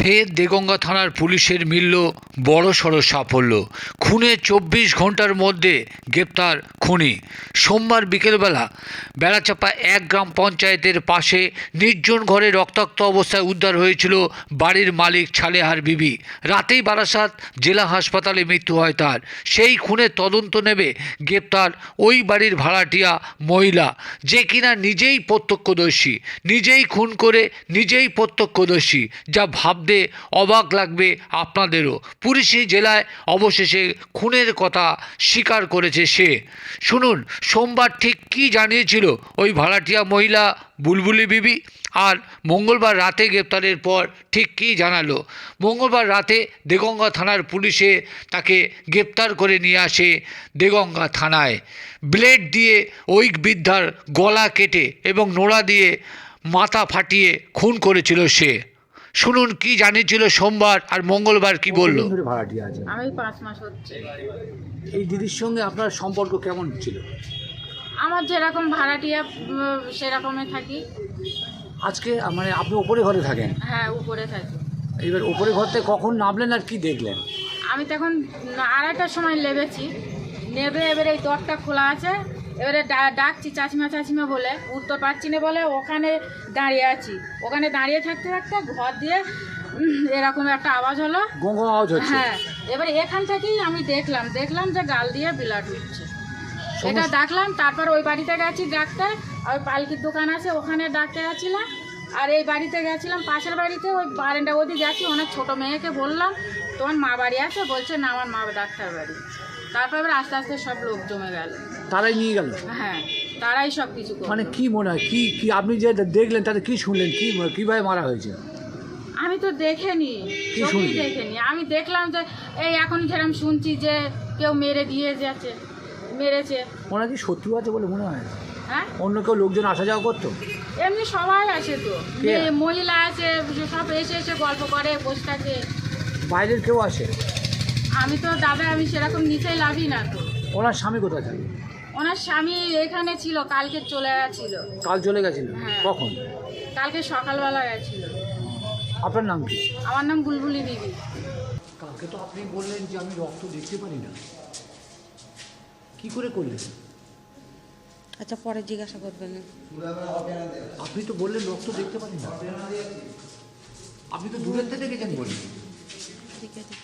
ফের দেগঙ্গা থানার পুলিশের মিলল বড়সড় সাফল্য। খুনে 24 ঘন্টার মধ্যে গ্রেপ্তার খুনি। সোমবার বিকেলবেলা বেড়াচাপা 1 গ্রাম পঞ্চায়েতের পাশে নির্জন ঘরে রক্তাক্ত অবস্থায় উদ্ধার হয়েছিল বাড়ির মালিক ছালেহার বিবি। রাতেই বারাসাত জেলা হাসপাতালে মৃত্যু হয় তার। সেই খুনের তদন্ত নেবে গ্রেপ্তার ওই বাড়ির ভাড়াটিয়া মহিলা, যে কিনা নিজেই প্রত্যক্ষদর্শী, নিজেই খুন করে নিজেই প্রত্যক্ষদর্শী। যা ভাবতে অবাক লাগবে আপনাদেরও। পুলিশি জেলায় অবশেষে খুনের কথা স্বীকার করেছে সে। শুনুন সোমবার ঠিক কী জানিয়েছিল ওই ভাড়াটিয়া মহিলা বুলবুলি বিবি, আর মঙ্গলবার রাতে গ্রেপ্তারের পর ঠিক কী জানালো। মঙ্গলবার রাতে দেগঙ্গা থানার পুলিশে তাকে গ্রেপ্তার করে নিয়ে আসে দেগঙ্গা থানায়। ব্লেড দিয়ে ওই বৃদ্ধার গলা কেটে এবং নোড়া দিয়ে মাথা ফাটিয়ে খুন করেছিল সে। শুনুন কি জানিয়েছিল সোমবার আর মঙ্গলবার কি বলল। ভাড়াটিয়া আছে, আমি 5 মাস হচ্ছে। এই দিদির সঙ্গে আপনার সম্পর্ক কেমন ছিল? আমার যেরকম ভাড়াটিয়া সেরকমই থাকি। আজকে মানে আপনি ওপরে ঘরে থাকেন? হ্যাঁ, উপরে থাকি। এবার ওপরে ঘর থেকে কখন নামলেন আর কি দেখলেন? আমি তখন 2:30টার সময় নেবেছি। নেবে এবারে এই দরটা খোলা আছে, এবারে ডাকছি চাচিমা চাচিমা বলে, উঠতে পারছি না বলে ওখানে দাঁড়িয়ে আছি। ওখানে দাঁড়িয়ে থাকতে থাকতে ঘর দিয়ে এরকম একটা আওয়াজ হলো, গঙ্গা আওয়াজ হচ্ছে। হ্যাঁ, এবারে এখান থেকেই আমি দেখলাম যে গাল দিয়ে ব্লাড উঠছে। এটা ডাকলাম, তারপর ওই বাড়িতে গেছি ডাক্তার, ওই পালকির দোকান আছে ওখানে ডাকতে গেছিলাম। আর এই বাড়িতে গেছিলাম, পাশের বাড়িতে ওই বারেন্ডা অবধি গেছি। অনেক ছোটো মেয়েকে বললাম তোমার মা বাড়ি আছে, বলছে না আমার মা ডাক্তার বাড়ি। তারপর এবার আস্তে আস্তে সব লোক জমে গেল, তারাই নিয়ে গেল। হ্যাঁ, তারাই সব কিছু করলো। মানে কি মনে হয় কি কি আপনি যে দেখলেন তাতে কি শুনলেন, কি কিভাবে মারা হয়েছে? আমি তো দেখিনি, সত্যি দেখিনি। আমি দেখলাম যে এই এখন যেরকম শুনছি যে কেউ মেরে দিয়ে যাচ্ছে, মেরেছে। ওনার কি শত্রু আছে বলে মনে হয়? হ্যাঁ, অন্য কেউ লোকজন আসা যাওয়া করতো? এমনি সবাই আসে তো, মহিলা আছে, সব এসে এসে গল্প করে বসে থাকে। বাইরের কেউ আসে? আমি তো দাদা আমি সেরকম নিচেই লাভই না তো। ওনার স্বামী কোথায় থাকে? ওনার স্বামী এখানে ছিল, কালকে চলে গেছিল। কাল চলে গেছিল? হ্যাঁ। কখন? কালকে সকালবেলা গেছিল। আপনার নাম কি? আমার নাম বুলবুলি বিবি। কালকে তো আপনি বললেন যে আমি রক্ত দেখতে পারি না, কি করে করলেন? আচ্ছা, পরে জিজ্ঞাসা করবেন। আপনি তো বললেন রক্ত দেখতে পারি না, আপনি তো দূরের থেকে দেখেছেন বললেন। ঠিক আছে।